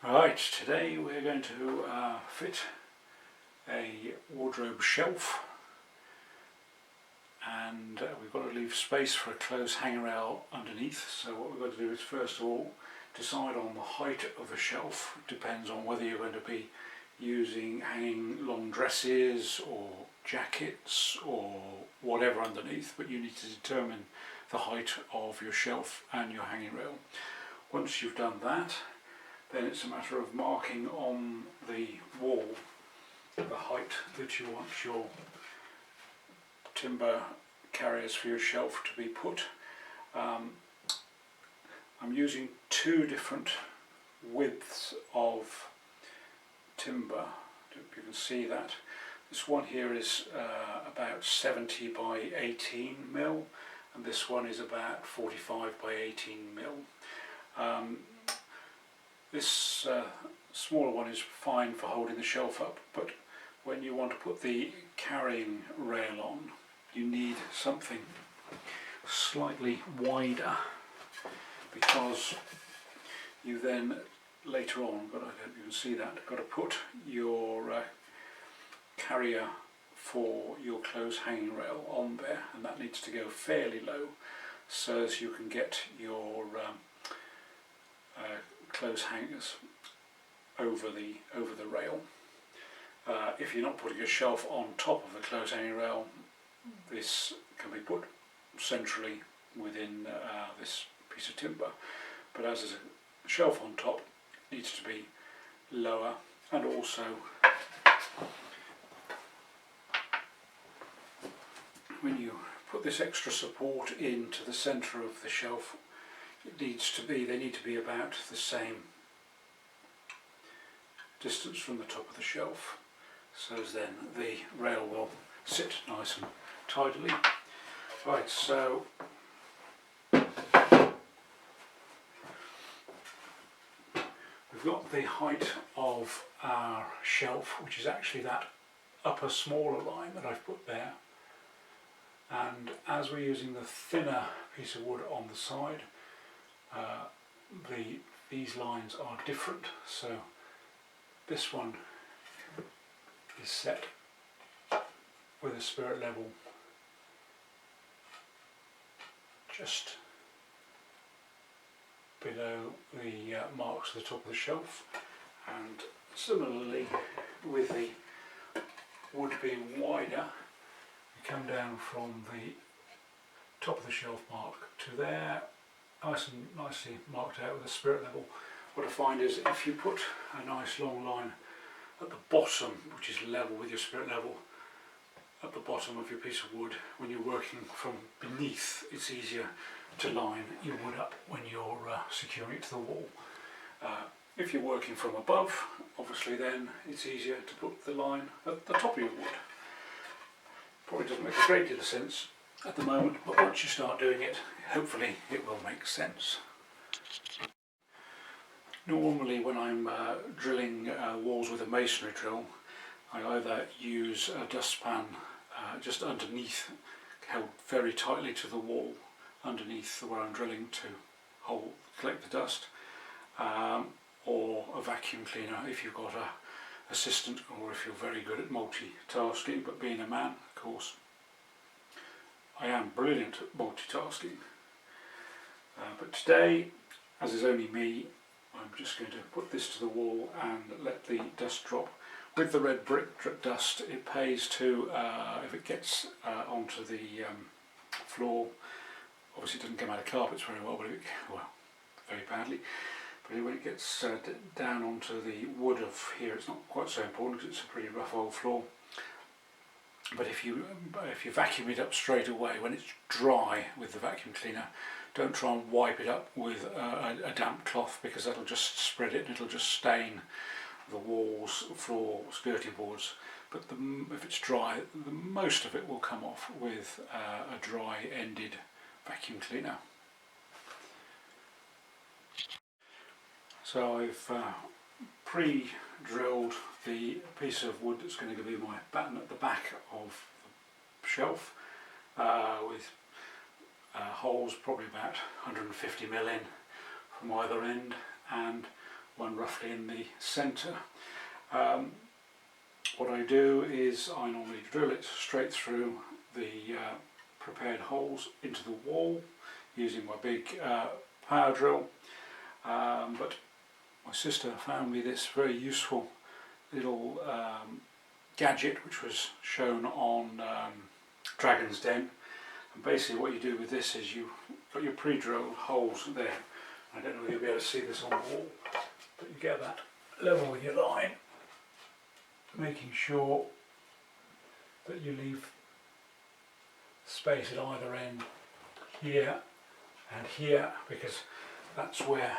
Right, today we're going to fit a wardrobe shelf, and we've got to leave space for a clothes hanger rail underneath. So what we've got to do is first of all decide on the height of the shelf. It depends on whether you're going to be hanging long dresses or jackets or whatever underneath, but you need to determine the height of your shelf and your hanging rail. Once you've done that, then it's a matter of marking on the wall the height that you want your timber carriers for your shelf to be put. I'm using two different widths of timber. I don't know if you can see that. This one here is about 70 by 18 mil, and this one is about 45 by 18 mil. This smaller one is fine for holding the shelf up, but when you want to put the carrying rail on, you need something slightly wider, because you then later on, but I don't even see that, got to put your carrier for your clothes hanging rail on there, and that needs to go fairly low so as you can get your clothes hangers over the rail. If you're not putting a shelf on top of the clothes hanging rail, this can be put centrally within this piece of timber, but as there's a shelf on top, it needs to be lower, and also when you put this extra support into the centre of the shelf, they need to be about the same distance from the top of the shelf, so as then the rail will sit nice and tidily. Right, so we've got the height of our shelf, which is actually that upper smaller line that I've put there, and as we're using the thinner piece of wood on the side, these lines are different. So this one is set with a spirit level just below the marks at the top of the shelf, and similarly with the wood being wider, you come down from the top of the shelf mark to there, nicely marked out with a spirit level. What I find is if you put a nice long line at the bottom, which is level with your spirit level, at the bottom of your piece of wood, when you're working from beneath, it's easier to line your wood up when you're securing it to the wall. If you're working from above, obviously then it's easier to put the line at the top of your wood. Probably doesn't make a great deal of sense at the moment, but once you start doing it, hopefully it will make sense. Normally when I'm drilling walls with a masonry drill, I either use a dustpan just underneath, held very tightly to the wall underneath where I'm drilling to collect the dust, or a vacuum cleaner if you've got an assistant, or if you're very good at multitasking. But being a man, of course, I am brilliant at multitasking. But today, as is only me, I'm just going to put this to the wall and let the dust drop. With the red brick dust, it pays to, if it gets onto the floor, obviously it doesn't come out of carpets very well, but very badly. But when it gets down onto the wood of here, it's not quite so important because it's a pretty rough old floor. But if you vacuum it up straight away, when it's dry with the vacuum cleaner, don't try and wipe it up with a damp cloth, because that'll just spread it and it'll just stain the walls, floor, skirting boards. But if it's dry, most of it will come off with a dry-ended vacuum cleaner. So I've pre-drilled the piece of wood that's going to be my batten at the back of the shelf, with holes probably about 150 mm in from either end, and one roughly in the centre. What I do is I normally drill it straight through the prepared holes into the wall using my big power drill, but my sister found me this very useful little gadget which was shown on Dragon's Den, and basically what you do with this is you've got your pre-drilled holes there. I don't know if you'll be able to see this on the wall, but you get that level with your line, making sure that you leave space at either end here and here, because that's where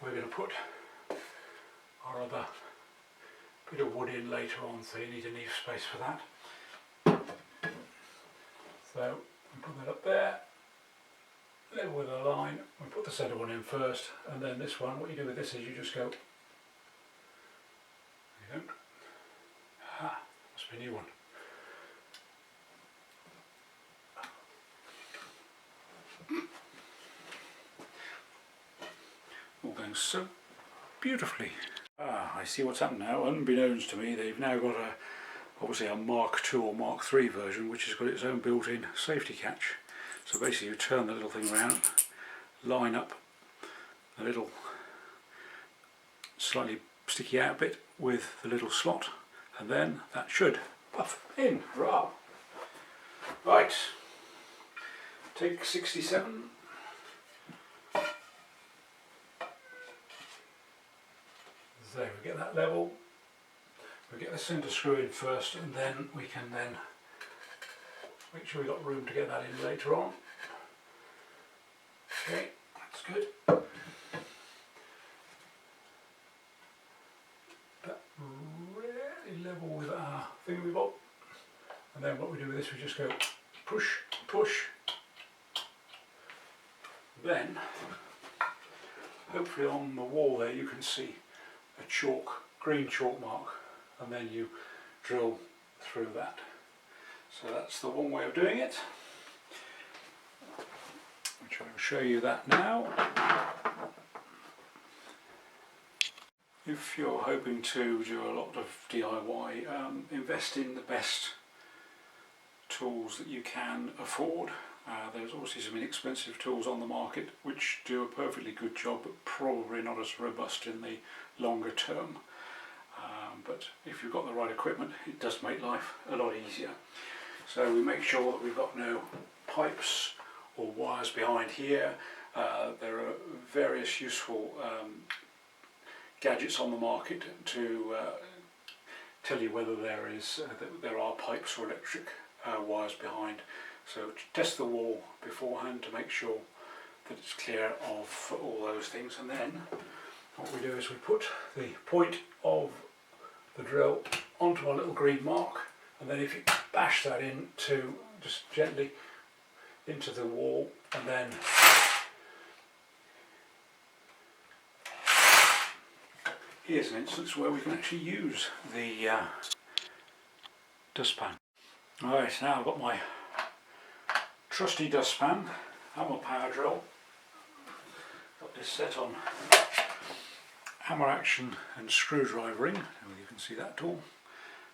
we're going to put our other bit of wood in later on, so you need to leave space for that. So we put that up there, level with a line. We put the centre one in first, and then this one, what you do with this is you just go, you don't, must be a new one. All going so beautifully. I see what's happened now. Unbeknownst to me, they've now got obviously a Mark II or Mark III version, which has got its own built-in safety catch. So basically you turn the little thing around, line up the little slightly sticky out bit with the little slot, and then that should puff in. Hurrah! Right, take 67. There, we get that level. We get the centre screw in first, and then we can then make sure we've got room to get that in later on. Okay, that's good. That really level with our thingamabob. And then what we do with this, we just go push, push. Then, hopefully on the wall there you can see a green chalk mark, and then you drill through that. So that's the one way of doing it, which I will show you that now. If you're hoping to do a lot of DIY, invest in the best tools that you can afford. There's obviously some inexpensive tools on the market which do a perfectly good job, but probably not as robust in the longer term. But if you've got the right equipment, it does make life a lot easier. So we make sure that we've got no pipes or wires behind here. There are various useful gadgets on the market to tell you whether there are pipes or electric wires behind. So test the wall beforehand to make sure that it's clear of all those things, and then what we do is we put the point of the drill onto our little green mark, and then if you bash that into just gently into the wall, and then here's an instance where we can actually use the dustpan. Alright, now I've got my trusty dustpan and my power drill. Got this set on hammer action and screwdrivering. You can see that tool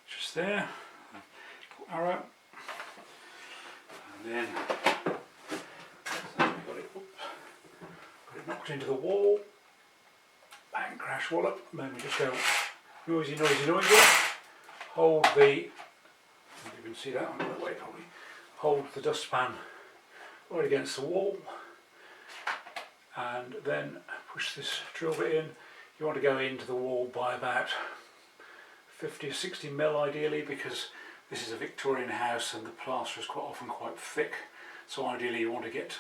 just there. Little arrow, and then got it knocked into the wall. Bang, crash, wallop, and then we just go noisy, noisy, noisy. Hold the, you can see that on the way probably. Hold the dustpan right against the wall, and then push this drill bit in. You want to go into the wall by about 50 or 60 mil ideally, because this is a Victorian house and the plaster is quite often quite thick. So ideally you want to get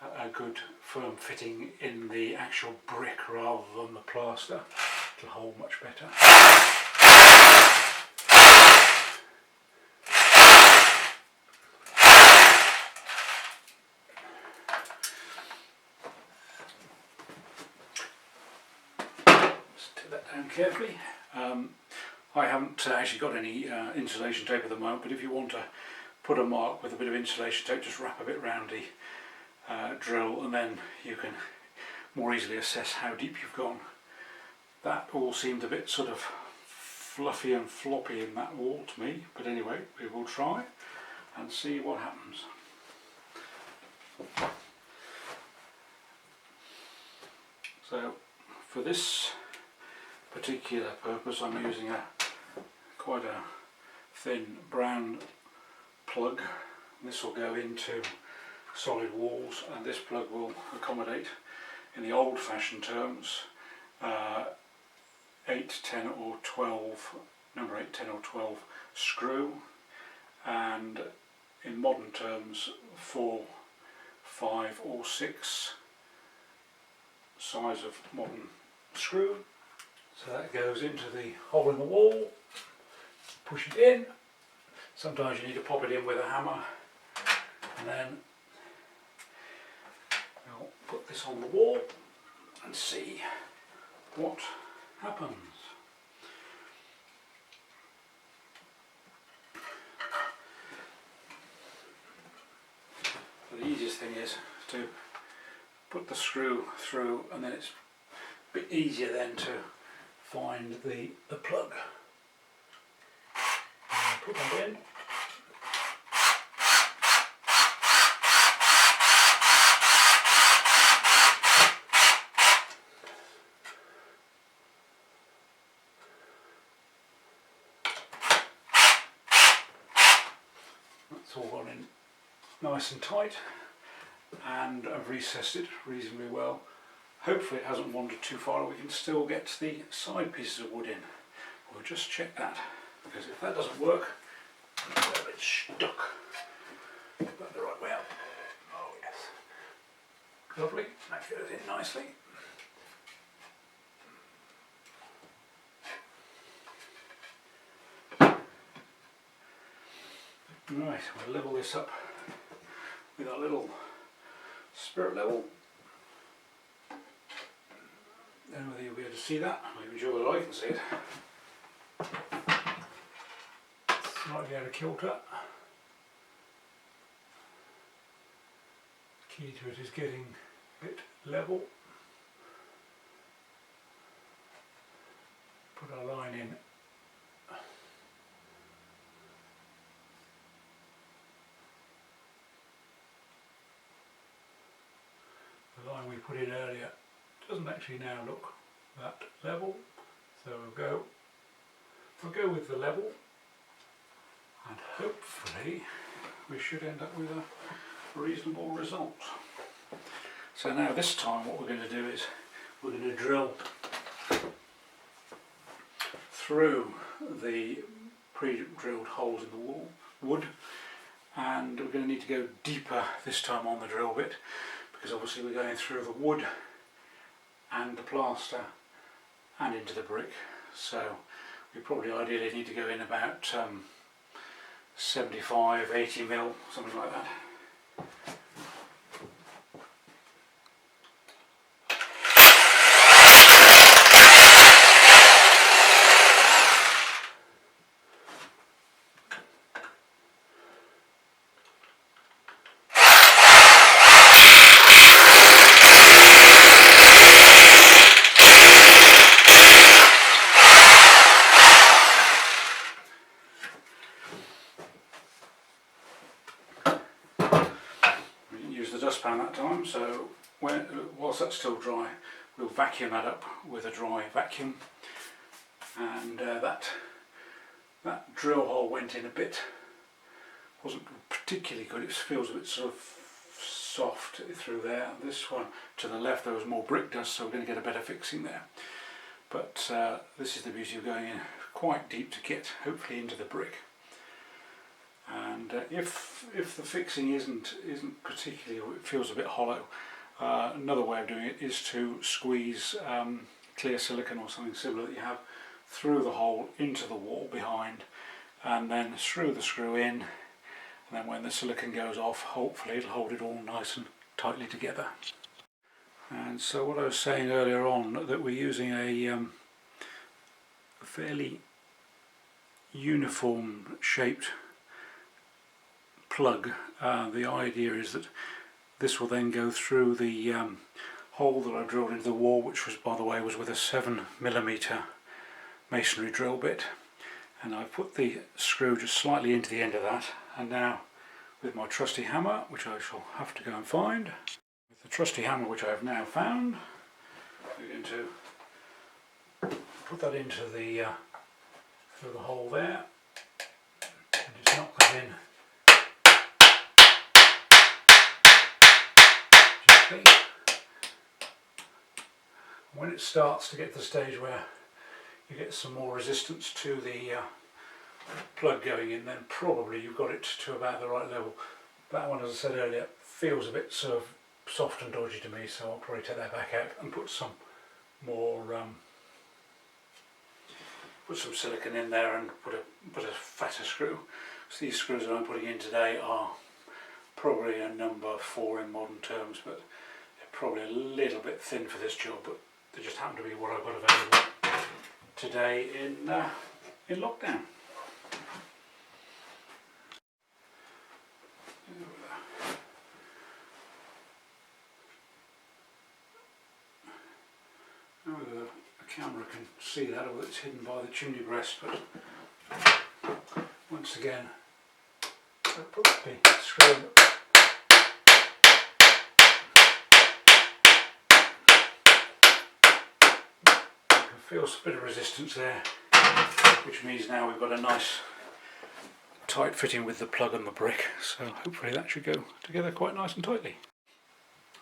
a good firm fitting in the actual brick rather than the plaster. It'll hold much better. Carefully. I haven't actually got any insulation tape at the moment, but if you want to put a mark with a bit of insulation tape, just wrap a bit round the drill, and then you can more easily assess how deep you've gone. That all seemed a bit sort of fluffy and floppy in that wall to me, but anyway, we will try and see what happens. So for this particular purpose I'm using quite a thin brown plug. This will go into solid walls, and this plug will accommodate, in the old-fashioned terms, 8, 10 or 12, number 8, 10 or 12 screw, and in modern terms 4, 5 or 6 size of modern screw. So that goes into the hole in the wall, push it in. Sometimes you need to pop it in with a hammer, and then we'll put this on the wall and see what happens. The easiest thing is to put the screw through, and then it's a bit easier then to find the plug. And put that in. That's all gone in nice and tight, and I've recessed it reasonably well. Hopefully it hasn't wandered too far. We can still get the side pieces of wood in. We'll just check that, because if that doesn't work, we're a bit stuck. Put that the right way up. Oh yes. Lovely, that goes in nicely. Right, we'll level this up with our little spirit level. I don't know whether you'll be able to see that. I'm sure that I can see it. Slightly out of kilter. Key to it is getting it level. Put our line in. The line we put in earlier doesn't actually now look that level, so we'll go with the level, and hopefully we should end up with a reasonable result. So now this time what we're going to do is we're going to drill through the pre-drilled holes in the wood, and we're going to need to go deeper this time on the drill bit, because obviously we're going through the wood and the plaster and into the brick, so we probably ideally need to go in about 75, 80 mil, something like that. Dustpan that time, so whilst that's still dry, we'll vacuum that up with a dry vacuum, and that drill hole went in a bit, wasn't particularly good. It feels a bit sort of soft through there. This one to the left there was more brick dust, so we're going to get a better fixing there, but this is the beauty of going in quite deep to get hopefully into the brick. And if the fixing isn't particularly, or it feels a bit hollow, another way of doing it is to squeeze clear silicone or something similar that you have through the hole into the wall behind, and then screw the screw in, and then when the silicone goes off, hopefully it'll hold it all nice and tightly together. And so what I was saying earlier on, that we're using a fairly uniform shaped plug. The idea is that this will then go through the hole that I drilled into the wall, which was, by the way, was with a 7mm masonry drill bit, and I've put the screw just slightly into the end of that, and now with my trusty hammer, which I shall have to go and find, with the trusty hammer which I have now found, we're going to put that into the through the hole there and just knock that in gently. When it starts to get to the stage where you get some more resistance to the plug going in, then probably you've got it to about the right level. That one, as I said earlier, feels a bit sort of soft and dodgy to me, so I'll probably take that back out and put some more put some silicone in there and put a fatter screw. So these screws that I'm putting in today are probably a number 4 in modern terms, but they're probably a little bit thin for this job, but they just happen to be what I've got available today in lockdown. Now the camera can see that, although it's hidden by the chimney breast, but once again I'll put the screw in. Feel a bit of resistance there, which means now we've got a nice tight fitting with the plug and the brick, so hopefully that should go together quite nice and tightly.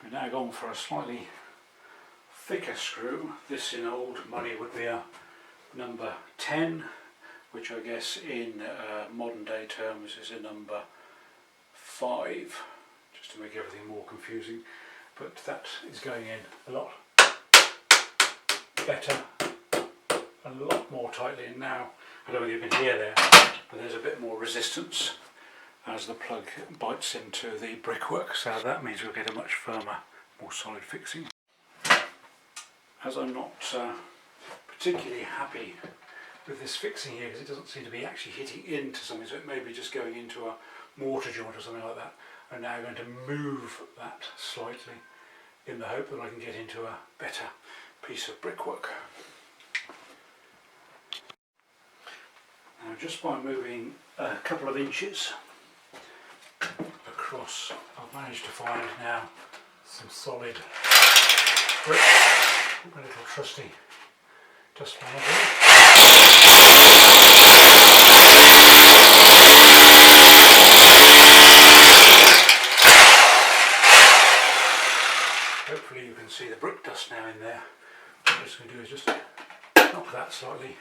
We've now gone for a slightly thicker screw. This in old money would be a number 10, which I guess in modern day terms is a number 5, just to make everything more confusing, but that is going in a lot better, a lot more tightly, and now I don't know whether you can hear there, but there's a bit more resistance as the plug bites into the brickwork, so that means we'll get a much firmer, more solid fixing. As I'm not particularly happy with this fixing here, because it doesn't seem to be actually hitting into something, so it may be just going into a mortar joint or something like that, I'm now going to move that slightly in the hope that I can get into a better piece of brickwork. Now, just by moving a couple of inches across, I've managed to find now some solid brick. Put my little trusty dustpan over it. Hopefully you can see the brick dust now in there. What I'm just going to do is just knock that slightly.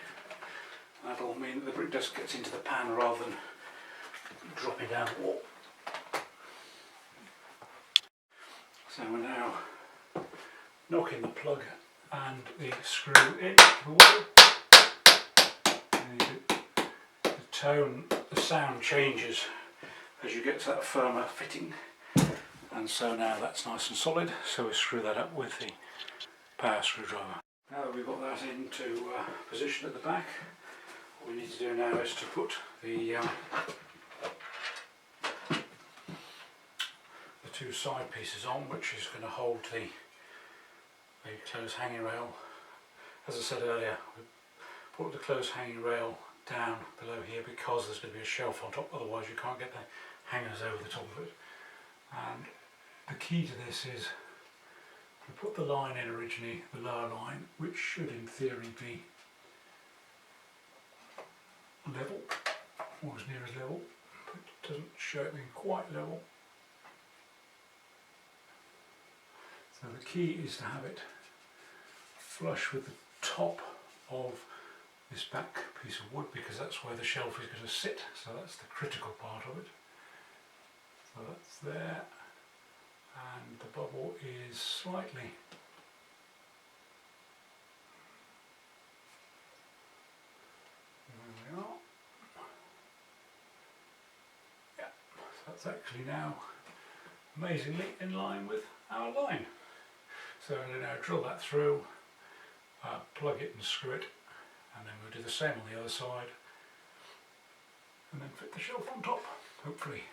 That'll mean that the brick dust gets into the pan rather than dropping down the wall. So we're now knocking the plug and the screw in the wall. The tone, the sound changes as you get to that firmer fitting, and so now that's nice and solid, so we screw that up with the power screwdriver. Now that we've got that into position at the back, what we need to do now is to put the two side pieces on, which is going to hold the clothes hanging rail. As I said earlier, we put the clothes hanging rail down below here because there's going to be a shelf on top, otherwise you can't get the hangers over the top of it. And the key to this is we put the line in originally, the lower line, which should in theory be level, or as near as level, but it doesn't show it being quite level. So the key is to have it flush with the top of this back piece of wood, because that's where the shelf is going to sit, so that's the critical part of it. So that's there, and the bubble is slightly there we are. Yeah, so that's actually now amazingly in line with our line. So I'm going to now drill that through, plug it and screw it, and then we'll do the same on the other side, and then fit the shelf on top, hopefully.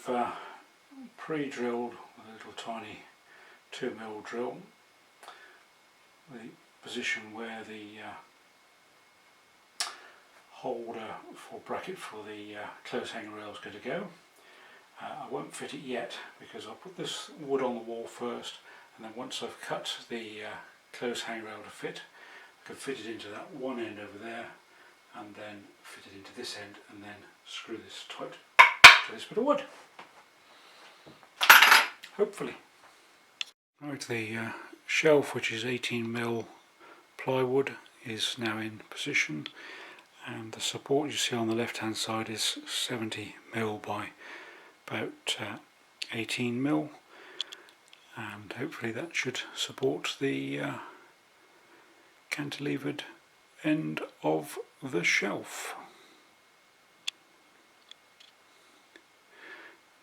I've pre-drilled with a little tiny 2mm drill the position where the holder for bracket for the close hanger rail is going to go. I won't fit it yet because I'll put this wood on the wall first, and then once I've cut the close hanger rail to fit, I can fit it into that one end over there and then fit it into this end and then screw this tight to this bit of wood. Hopefully. Right, the shelf, which is 18mm plywood, is now in position, and the support you see on the left hand side is 70mm by about 18mm, and hopefully that should support the cantilevered end of the shelf.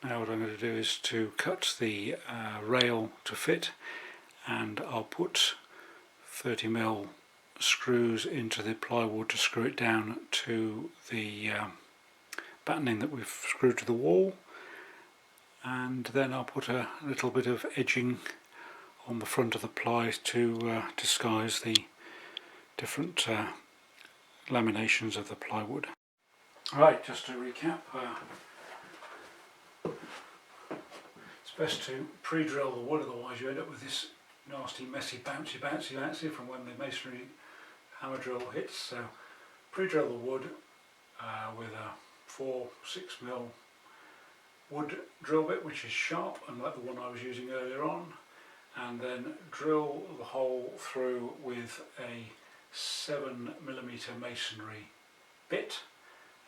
Now what I'm going to do is to cut the rail to fit, and I'll put 30mm screws into the plywood to screw it down to the battening that we've screwed to the wall, and then I'll put a little bit of edging on the front of the ply to disguise the different laminations of the plywood. Right, just to recap, it's best to pre-drill the wood, otherwise you end up with this nasty, messy, bouncy from when the masonry hammer drill hits. So pre-drill the wood with a 4-6mm wood drill bit, which is sharp, unlike the one I was using earlier on, and then drill the hole through with a 7mm masonry bit,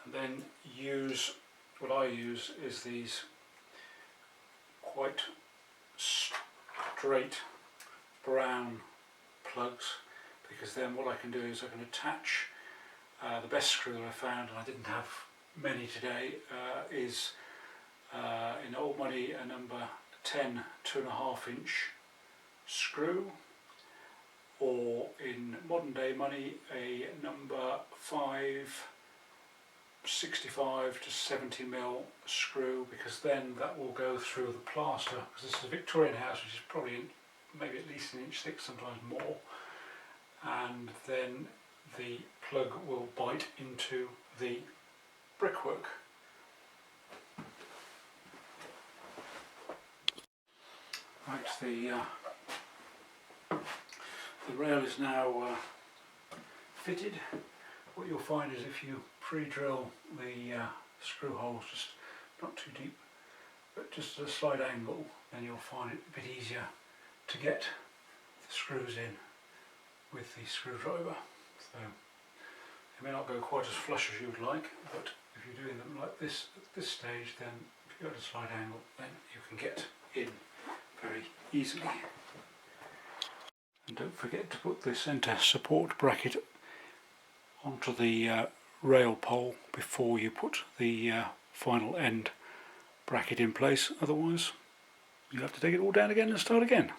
and then use, what I use is these quite straight brown plugs, because then what I can do is I can attach the best screw that I found, and I didn't have many today, is in old money a number 10 2.5-inch screw, or in modern day money a number 5 65 to 70mm screw, because then that will go through the plaster, because this is a Victorian house which is probably maybe at least 1 inch thick, sometimes more, and then the plug will bite into the brickwork. Right, the rail is now fitted. What you'll find is if you pre-drill the screw holes, just not too deep, but just at a slight angle, then you'll find it a bit easier to get the screws in with the screwdriver. So they may not go quite as flush as you would like, but if you're doing them like this at this stage, then if you've got a slight angle, then you can get in very easily. And don't forget to put the centre support bracket onto the rail pole before you put the final end bracket in place, otherwise you'll have to take it all down again and start again.